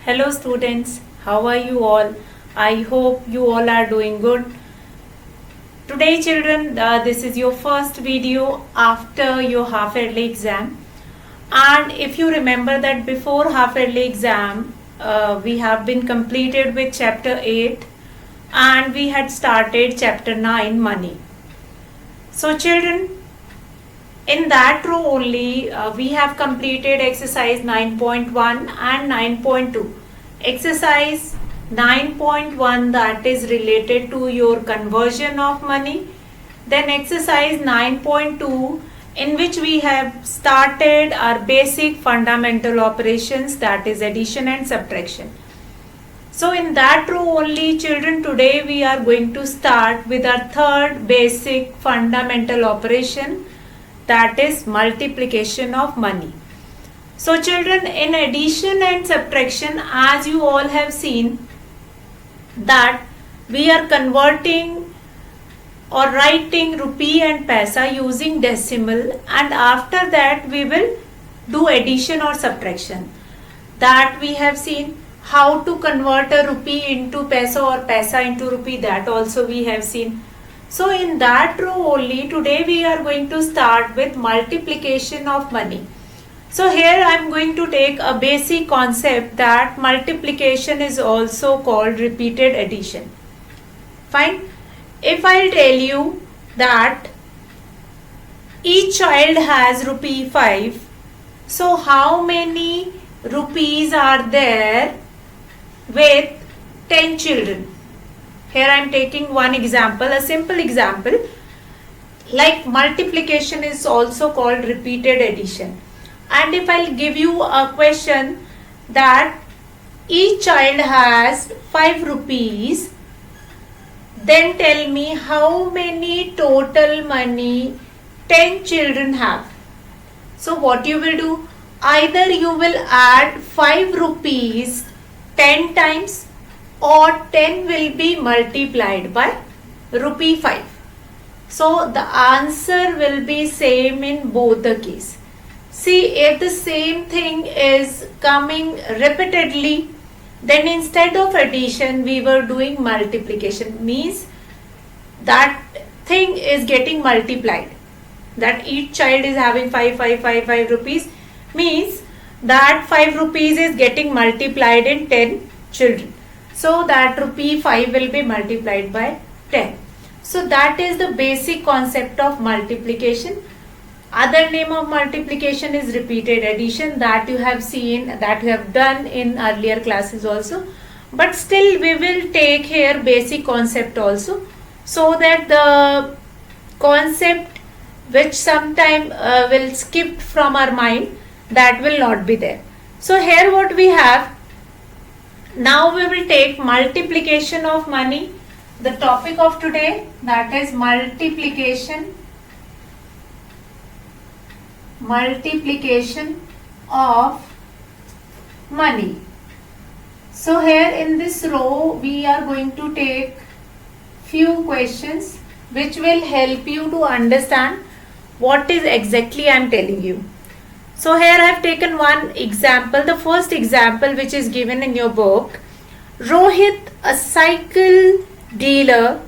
Hello students, how are you all? I hope you all are doing good. Today children, this is your first video after your half yearly exam. And if you remember that before half yearly exam, we have been completed with chapter 8 and we had started chapter 9 money. So children, in that row only we have completed exercise 9.1 and 9.2. Exercise 9.1 that is related to your conversion of money. Then exercise 9.2 in which we have started our basic fundamental operations, that is addition and subtraction. So in that row only children, today we are going to start with our third basic fundamental operation, that is multiplication of money. So children, in addition and subtraction, as you all have seen that we are converting or writing rupee and paisa using decimal, and after that we will do addition or subtraction. That we have seen how to convert a rupee into paisa or paisa into rupee, that also we have seen. So in that row only today we are going to start with multiplication of money. So here I am going to take a basic concept that multiplication is also called repeated addition. Fine. If I tell you that each child has rupee 5, so how many rupees are there with 10 children? Here I am taking one example, a simple example. Like multiplication is also called repeated addition. And if I'll give you a question that each child has 5 rupees, then tell me how many total money 10 children have. So what you will do? Either you will add 5 rupees 10 times, or 10 will be multiplied by rupee 5. So the answer will be same in both the case. See, if the same thing is coming repeatedly, then instead of addition we were doing multiplication, means that thing is getting multiplied. That each child is having 5 rupees, means that 5 rupees is getting multiplied in 10 children. So that rupee 5 will be multiplied by 10. So that is the basic concept of multiplication. Other name of multiplication is repeated addition, that you have seen, that you have done in earlier classes also. But still we will take here basic concept also, so that the concept which sometime will skip from our mind, that will not be there. So here what we have, now we will take multiplication of money, the topic of today, that is multiplication of money. So here in this row we are going to take few questions which will help you to understand what is exactly I am telling you. So here I have taken one example, the first example which is given in your book. Rohit, a cycle dealer,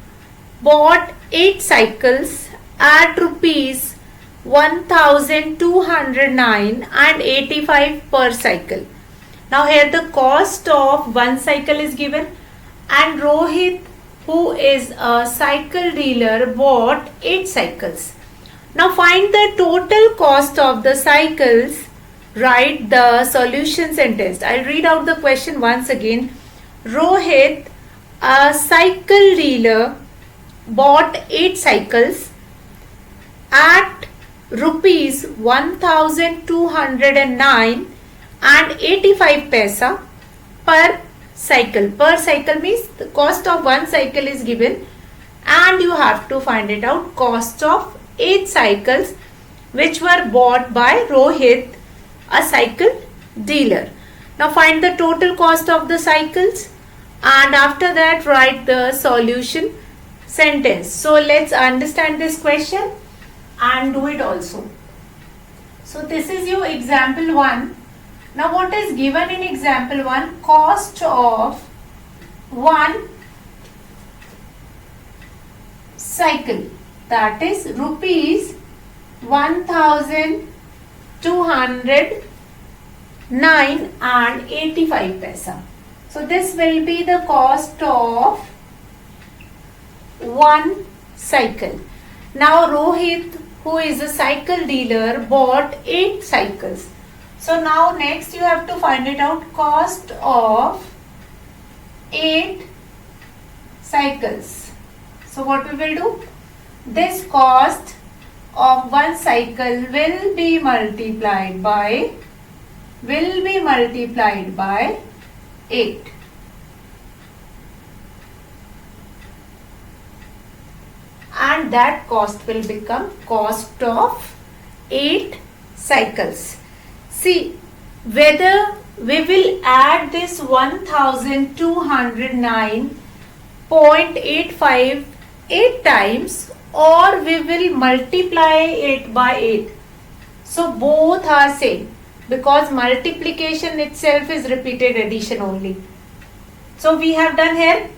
bought 8 cycles at rupees 1209 and 85 per cycle. Now here the cost of one cycle is given, and Rohit, who is a cycle dealer, bought 8 cycles. Now find the total cost of the cycles. Write the solutions and test. I'll read out the question once again. Rohit, a cycle dealer, bought 8 cycles at rupees 1209 and 85 paisa per cycle. Per cycle means the cost of one cycle is given, and you have to find it out, cost of 8 cycles which were bought by Rohit, a cycle dealer. Now find the total cost of the cycles, and after that write the solution sentence. So let's understand this question and do it also. So this is your example 1. Now what is given in example 1? Cost of one cycle, that is rupees 1209 and 85 paisa. So this will be the cost of one cycle. Now Rohit, who is a cycle dealer, bought 8 cycles. So now next you have to find it out, cost of 8 cycles. So what we will do? This cost of one cycle will be multiplied by 8. And that cost will become cost of 8 cycles. See whether we will add this 1209.85 8 times or we will multiply it by 8. So both are same because multiplication itself is repeated addition only. So we have done here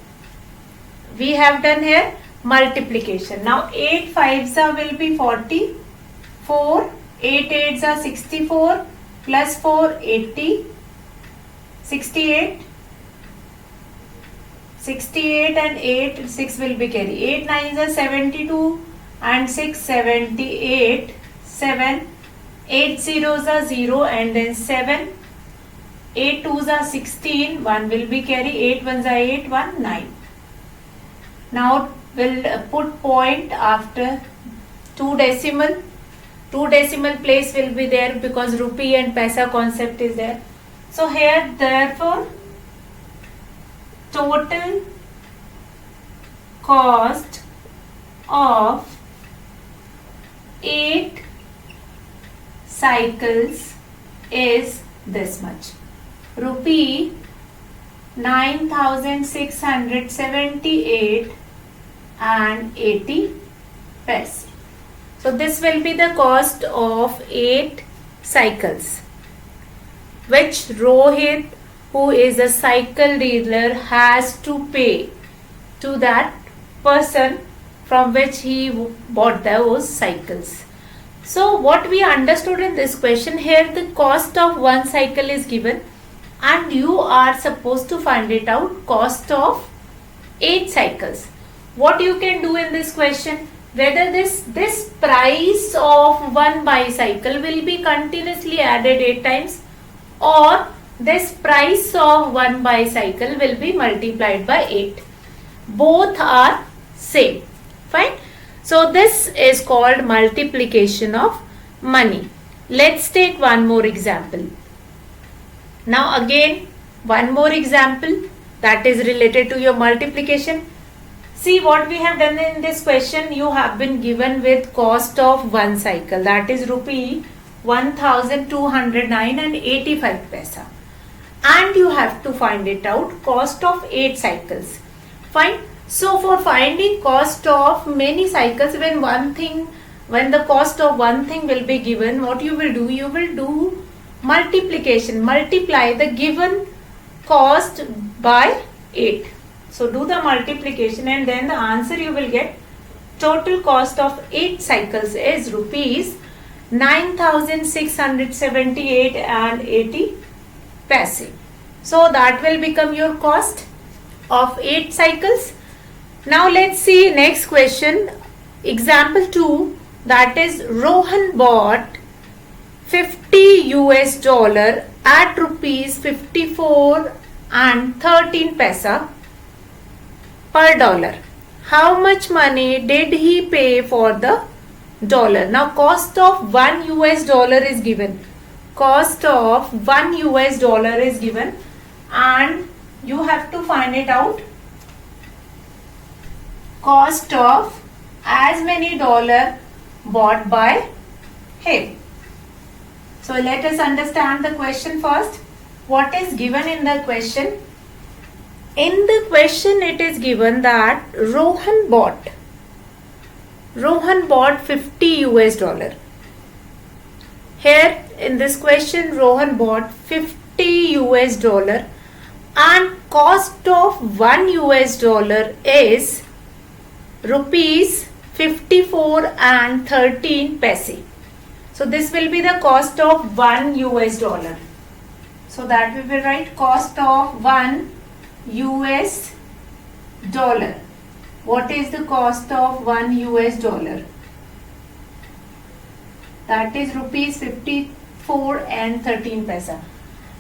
multiplication. Now 8 5s will be 44, 8 8s are 64, plus 4 80, 68, 68 and 8, 6 will be carry. 8 9s are 72 and 6 78, 7, 8 zeros are 0 and then 7, 8 2s are 16, 1 will be carry, 8 1s are 8, 1 9. Now we'll put point after 2 decimal. 2 decimal place will be there because rupee and paisa concept is there. So here therefore total cost of 8 cycles is this much. Rupee 9678 and 80 paise. So this will be the cost of 8 cycles which Rohit, who is a cycle dealer, has to pay to that person from which he bought those cycles. So what we understood in this question, here the cost of one cycle is given and you are supposed to find it out, cost of 8 cycles. What you can do in this question, whether this price of one bicycle will be continuously added 8 times or this price of one bicycle will be multiplied by 8. Both are same. Fine. So this is called multiplication of money. Let's take one more example. Now again one more example that is related to your multiplication. See what we have done in this question. You have been given with cost of one cycle, that is rupee 1209 and 85 paisa, and you have to find it out cost of 8 cycles. Fine. So for finding cost of many cycles, when the cost of one thing will be given, what you will do? You will do multiplication, multiply the given cost by 8. So do the multiplication and then the answer you will get, total cost of 8 cycles is rupees 9678 and 80 paise. So that will become your cost of 8 cycles. Now let's see next question, example 2, that is Rohan bought $50 at rupees 54 and 13 paisa per dollar. How much money did he pay for the dollar? Now cost of $1 is given. Cost of $1 is given and you have to find it out. Cost of as many dollar bought by him. So let us understand the question first. What is given in the question? In the question it is given that Rohan bought $50. Here in this question Rohan bought 50 US dollar and cost of 1 US dollar is rupees 54 and 13 paise. So this will be the cost of 1 US dollar. So that we will write cost of 1 US dollar. What is the cost of 1 US dollar? That is rupees 54 and 13 paise.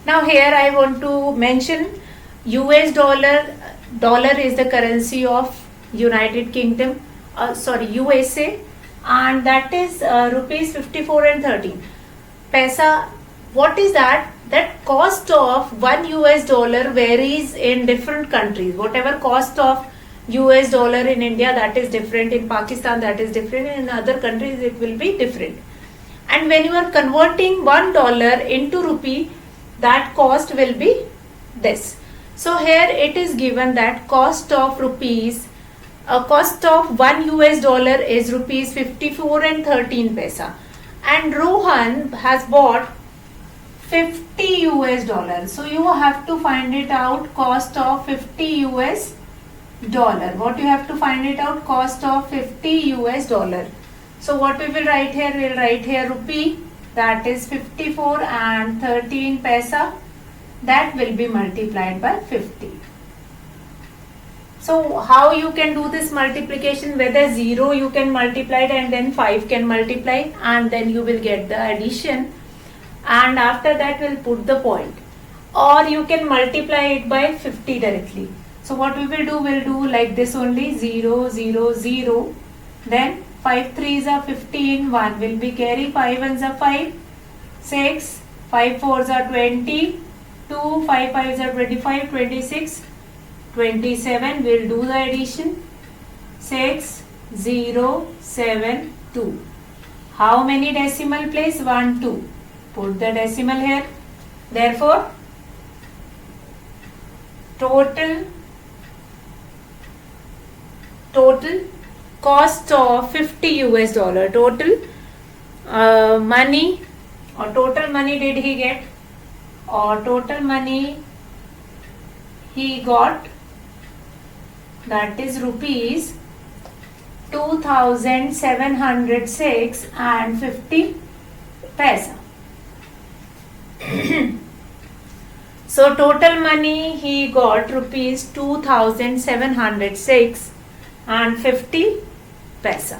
Now here I want to mention US dollar. Dollar is the currency of United Kingdom, USA, and that is rupees 54 and 13 paise. What is that? That cost of 1 US dollar varies in different countries. Whatever cost of US dollar in India, that is different. In Pakistan, that is different. In other countries, it will be different. And when you are converting $1 into rupee, that cost will be this. So here it is given that cost of 1 US dollar is rupees 54 and 13 paise. And Rohan has bought 50 US dollars. So you have to find it out, cost of 50 US dollar. What you have to find it out? Cost of 50 US dollar. So what we will write here? We will write here rupee, that is 54 and 13 paise. That will be multiplied by 50. So how you can do this multiplication? Whether 0 you can multiply it and then 5 can multiply, and then you will get the addition, and after that we'll put the point, or you can multiply it by 50 directly. So what we will do, we'll do like this only, 0 0 0, then 5 3s are 15, 1 will be carry, 5 1s are 5, 6, 5 4s are 20, 2, 5 5s are 25, 26, 27, we'll do the addition, 6 0 7 2. How many decimal place? 1 2. Put the decimal here. Therefore, total cost of 50 US dollar. Total money, or total money did he get, or total money he got, that is rupees 2706 and 50 paise. So total money he got rupees 2706 and 50 paise.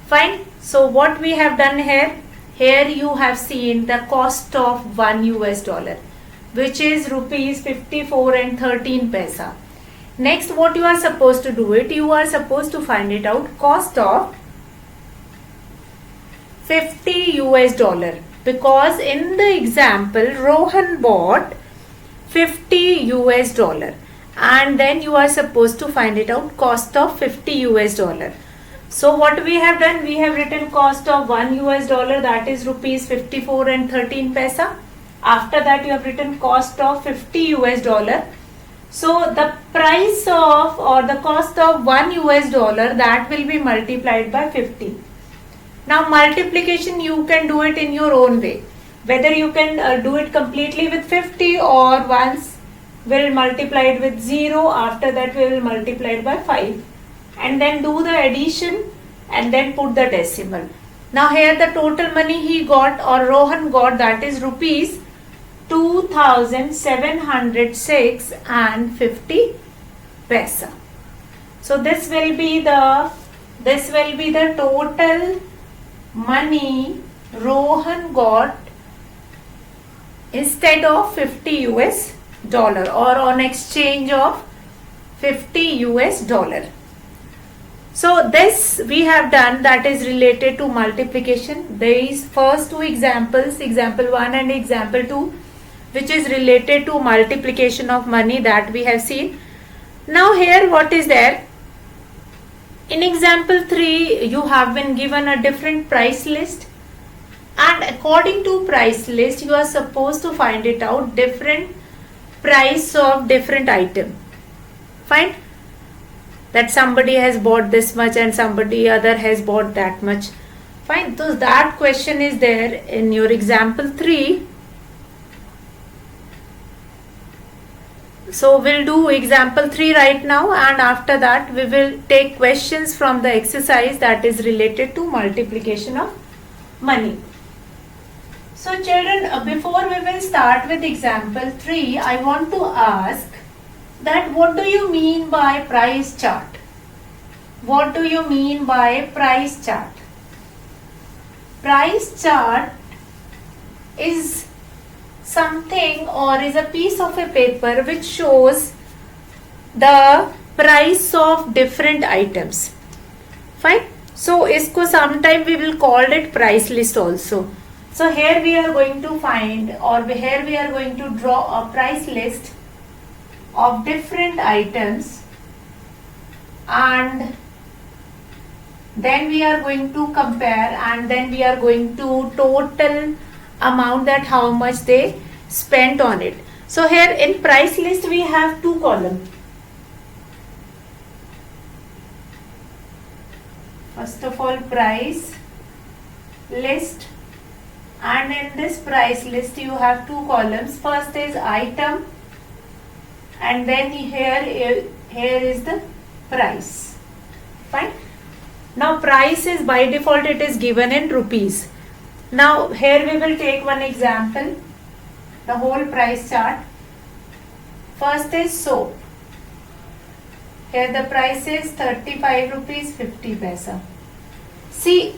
Fine. So what we have done here? Here you have seen the cost of 1 US dollar, which is rupees 54 and 13 paise. Next, what you are supposed to do it? You are supposed to find it out, cost of 50 US dollar. Because in the example, Rohan bought 50 US dollar, and then you are supposed to find it out, cost of 50 US dollar. So what we have done, we have written cost of 1 US dollar, that is rupees 54 and 13 paise. After that you have written cost of 50 US dollar. So the price of, or the cost of 1 US dollar, that will be multiplied by 50. Now multiplication you can do it in your own way. Whether you can do it completely with 50, or once we'll multiply it with 0, after that we will multiply it by 5, and then do the addition and then put the decimal. Now here the total money he got, or Rohan got, that is rupees 2706 and 50 paise. So this will be the total money Rohan got instead of 50 US dollar, or on exchange of 50 US dollar. So this we have done, that is related to multiplication. These first two examples, example 1 and example 2, which is related to multiplication of money, that we have seen. Now here what is there? In example 3, you have been given a different price list, and according to price list you are supposed to find it out, different price of different item. Fine. That somebody has bought this much and somebody other has bought that much. Fine. So that question is there in your example 3. So we'll do example 3 right now, and after that we will take questions from the exercise that is related to multiplication of money. So children, before we will start with example 3, I want to ask that what do you mean by price chart? What do you mean by price chart? Price chart is something or is a piece of a paper which shows the price of different items. Fine. So isko sometime we will call it price list also. So here we are going to find, or here we are going to draw a price list of different items, and then we are going to compare, and then we are going to total amount that how much they spent on it. So here in price list we have two columns. First of all, price list, and in this price list you have two columns. First is item, and then here is the price. Fine. Now price is by default it is given in rupees. Now here we will take one example, the whole price chart. First is soap. Here the price is 35 rupees 50 paisa. See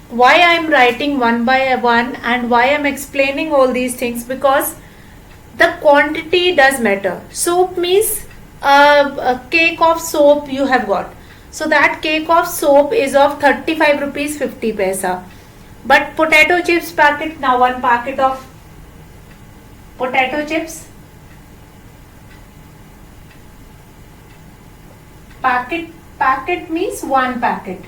why I am writing one by one and why I am explaining all these things, because the quantity does matter. Soap means a cake of soap you have got. So that cake of soap is of 35 rupees 50 paisa. But potato chips packet, now one packet of potato chips, packet means one packet.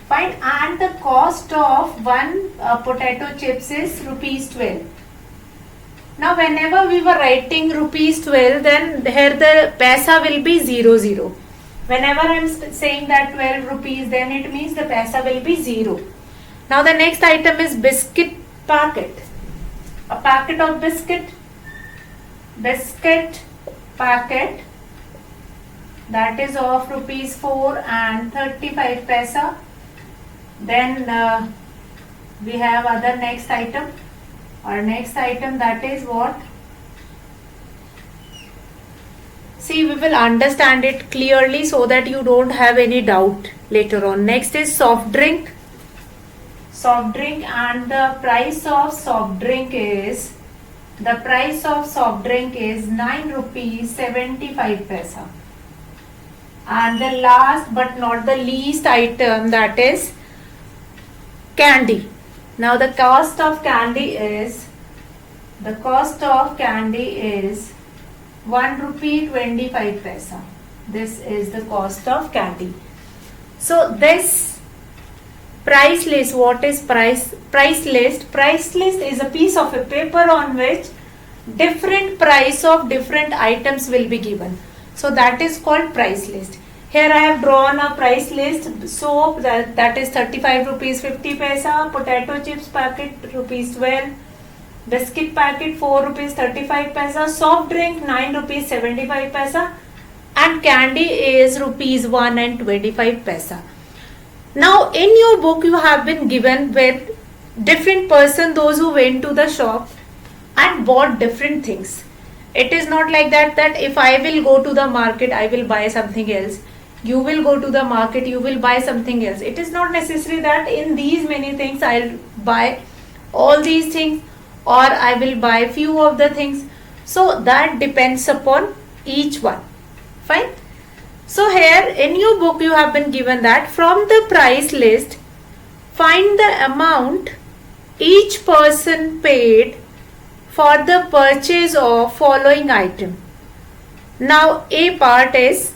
Fine. And the cost of one potato chips is rupees 12. Now whenever we were writing rupees 12, then here the paisa will be 00. Whenever I am saying that 12 rupees, then it means the paisa will be 0. Now the next item is biscuit packet. A packet of biscuit packet, that is of rupees 4 and 35 paisa. Then we have other next item. Our next item, that is what? See, we will understand it clearly so that you don't have any doubt later on. Next is soft drink. Soft drink, and the price of soft drink is 9 rupees 75 paisa. And the last but not the least item, that is candy. Now the cost of candy is 1 rupee 25 paisa. This is the cost of candy. So this price list, what is price list? Price list is a piece of a paper on which different price of different items will be given. So that is called price list. Here I have drawn a price list. Soap, that is 35 rupees 50 paisa. Potato chips packet rupees 12. Biscuit packet 4 rupees 35 paisa. Soft drink 9 rupees 75 paisa. And candy is rupees 1 and 25 paisa. Now in your book you have been given with different person, those who went to the shop and bought different things. It is not like that if I will go to the market I will buy something else. You will go to the market, you will buy something else. It is not necessary that in these many things I'll buy all these things or I will buy few of the things. So that depends upon each one. Fine. So here in your book you have been given that from the price list, find the amount each person paid for the purchase of following item. Now A part is,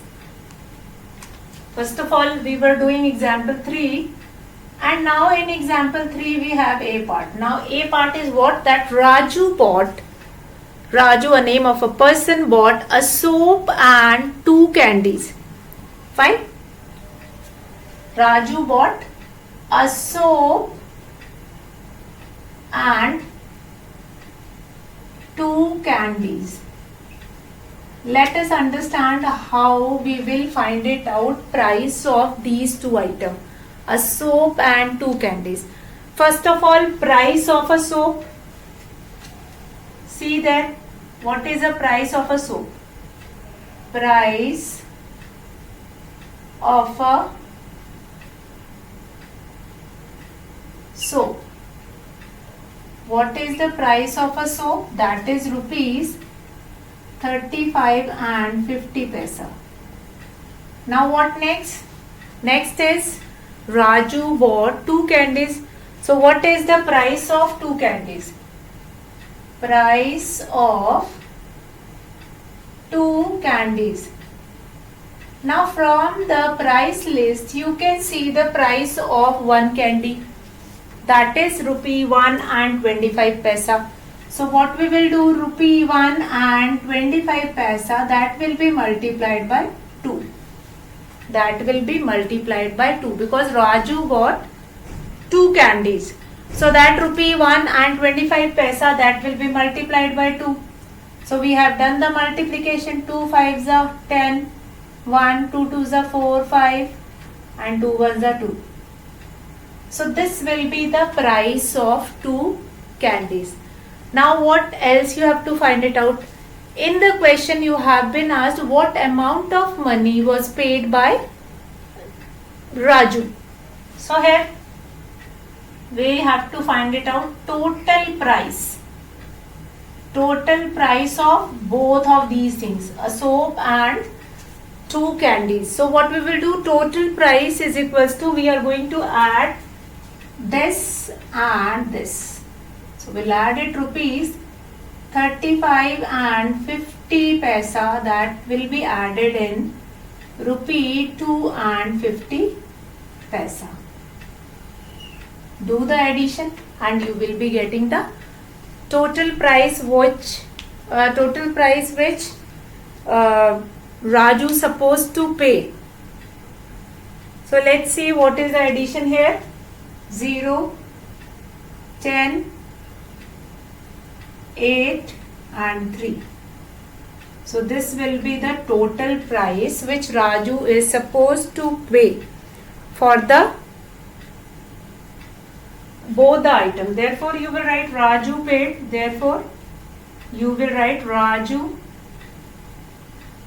first of all we were doing example 3 and now in example 3 we have A part. Now A part is what? That Raju, a name of a person, bought a soap and 2 candies. Fine. Raju bought a soap and 2 candies. Let us understand how we will find it out price of these 2 items. A soap and 2 candies. First of all, price of a soap. See there, what is the price of a soap? Price of a soap. What is the price of a soap? That is rupees 35 and 50 paisa. Now what next? Next is Raju bought 2 candies. So what is the price of 2 candies? Price of 2 candies. Now from the price list you can see the price of 1 candy. That is rupee 1 and 25 paisa. So what we will do, rupee 1 and 25 paisa, that will be multiplied by 2. That will be multiplied by 2 because Raju bought 2 candies. So that rupee 1 and 25 paisa, that will be multiplied by 2. So we have done the multiplication. 2 5s are 10, 1, 2 2s are 4, 5 and 2 1s are 2. So this will be the price of 2 candies. Now what else you have to find it out? In the question you have been asked what amount of money was paid by Raju. So here we have to find it out. Total price. Total price of both of these things, a soap and 2 candies. So what we will do, total price is equals to, we are going to add this and this. So we'll add it rupees 35 and 50 paisa, that will be added in rupee 2 and 50 paisa. Do the addition and you will be getting the total price which Raju supposed to pay. So let's see what is the addition here. 0, 10, 8 and 3. So this will be the total price which Raju is supposed to pay for the both the items. Therefore you will write Raju paid. Therefore you will write Raju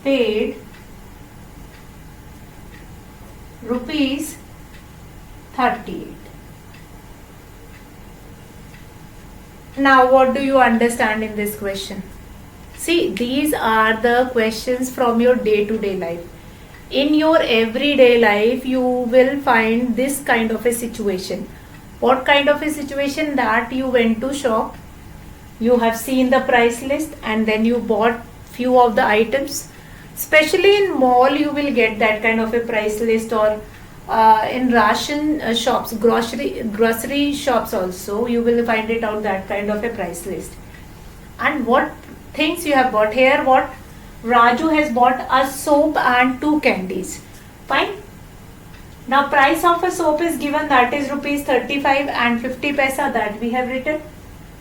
paid rupees 38. Now what do you understand in this question? See, these are the questions from your day-to-day life. In your everyday life you will find this kind of a situation. What kind of a situation? That you went to shop, you have seen the price list and then you bought few of the items. Especially in mall you will get that kind of a price list, or in ration shops, grocery shops also you will find it out, that kind of a price list. And what things you have bought here? What Raju has bought a soap and 2 candies. Fine. Now price of a soap is given, that is rupees 35 and 50 paisa, that we have written.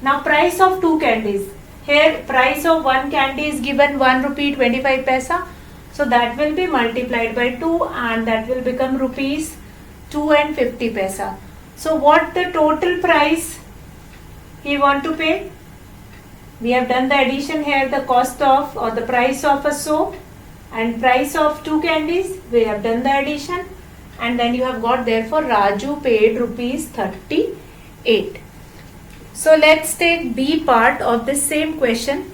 Now price of 2 candies. Here price of 1 candy is given 1 rupee 25 paisa. So that will be multiplied by 2 and that will become rupees 2 and 50 paisa. So what the total price he want to pay? We have done the addition here, the cost of or the price of a soap and price of 2 candies. We have done the addition and then you have got, therefore Raju paid rupees 38. So let's take B part of this same question.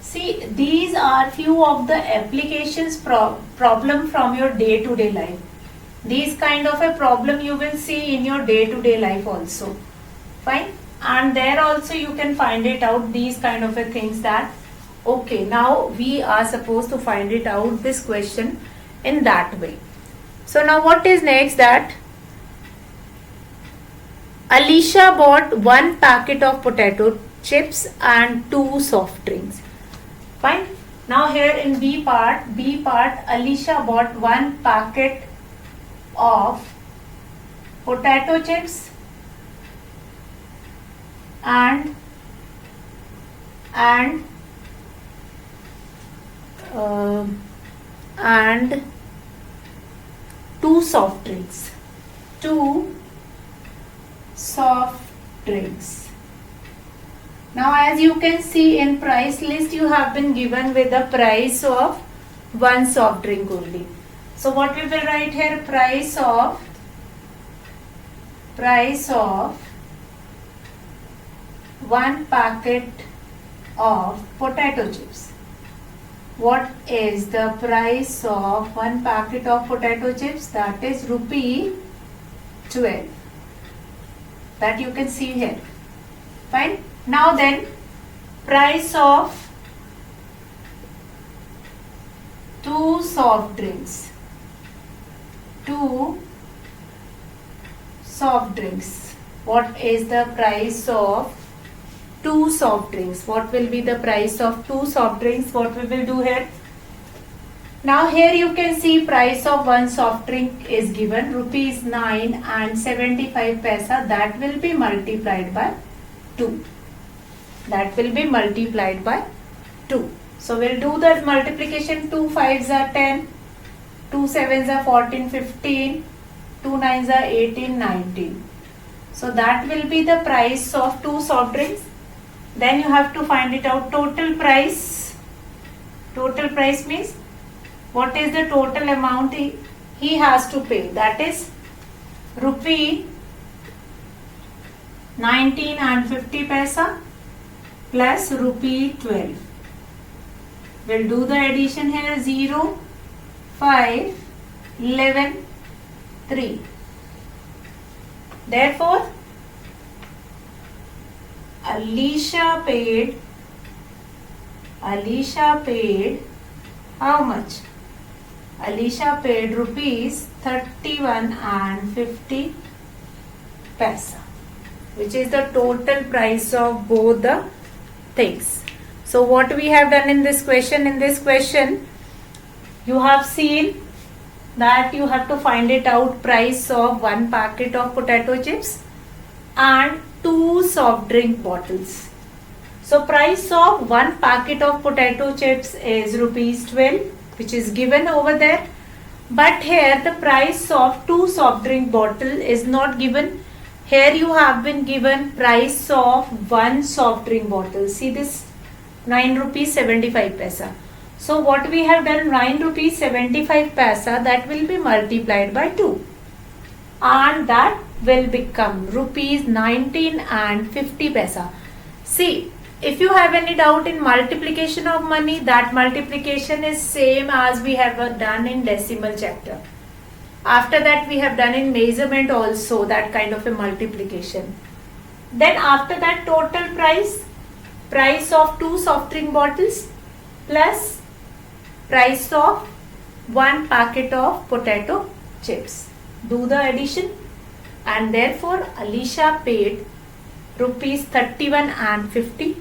See, these are few of the applications problem from your day-to-day life. These kind of a problem you will see in your day-to-day life also. Fine. And there also you can find it out, these kind of a things, that okay, now we are supposed to find it out, this question, in that way. So now what is next? That Alicia bought 1 packet of potato chips and 2 soft drinks. Fine. Now here in B part, Alicia bought 1 packet of potato chips and and 2 soft drinks. 2 soft drinks. Now as you can see in price list, you have been given with the price of 1 soft drink only. So what we will write here, price of 1 packet of potato chips. What is the price of 1 packet of potato chips? That is rupee 12. That you can see here. Fine. Now then, price of 2 soft drinks. 2 soft drinks. What is the price of 2 soft drinks? What will be the price of 2 soft drinks? What we will do here? Now here you can see price of 1 soft drink is given rupees 9 and 75 paisa. That will be multiplied by 2. That will be multiplied by 2. So we'll do the multiplication. 2 5s are 10, 2 7s are 14, 15, 2 9s are 18, 19. So that will be the price of 2 soft drinks. Then you have to find it out. Total price. Total price means what is the total amount he has to pay. That is rupee 19 and 50 paisa plus rupee 12. We'll do the addition here. 0, 5, 11, 3. Therefore, Alicia paid how much? Alicia paid rupees 31 and 50 paisa, which is the total price of both the things. So what we have done in this question? In this question, you have seen that you have to find it out price of 1 packet of potato chips and 2 soft drink bottles. So price of 1 packet of potato chips is rupees 12, which is given over there. But here the price of 2 soft drink bottle is not given. Here you have been given price of 1 soft drink bottle. See this, 9 rupees 75 paisa. So what we have done, 9 rupees 75 paisa, that will be multiplied by 2. And that will become rupees 19 and 50 paisa. See, if you have any doubt in multiplication of money, that multiplication is same as we have done in decimal chapter. After that we have done in measurement also that kind of a multiplication. Then after that, total price of 2 soft drink bottles plus price of 1 packet of potato chips. Do the addition, and therefore Alicia paid rupees 31 and 50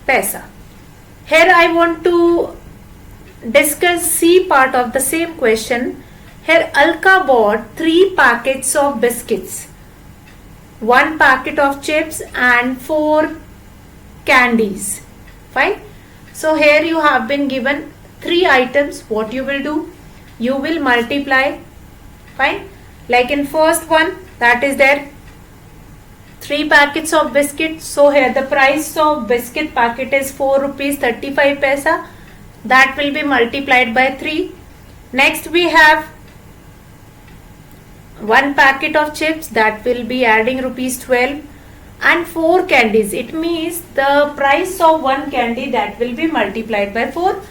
paisa. Here I want to discuss C part of the same question. Here Alka bought 3 packets of biscuits, 1 packet of chips and 4 candies. Fine. So here you have been given 3 items. What you will do? You will multiply. Fine. Like in first one, that is there 3 packets of biscuits. So here the price of biscuit packet is 4 rupees 35 paisa. That will be multiplied by 3. Next we have 1 packet of chips, that will be adding rupees 12, and 4 candies. It means the price of 1 candy, that will be multiplied by 4.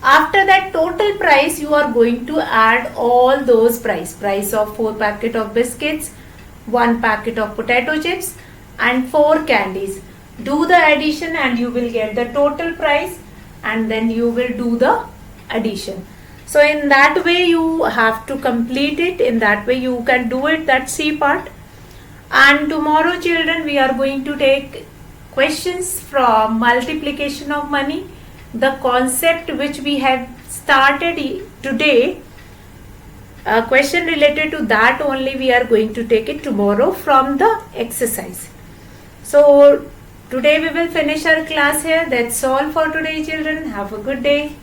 After that, total price you are going to add all those price of 4 packet of biscuits, 1 packet of potato chips and 4 candies. Do the addition and you will get the total price, and then you will do the addition. So in that way you have to complete it. In that way you can do it, that C part. And tomorrow, children, we are going to take questions from multiplication of money. the concept which we have started today, a question related to that only we are going to take it tomorrow from the exercise. So today we will finish our class here. That's all for today, children. Have a good day.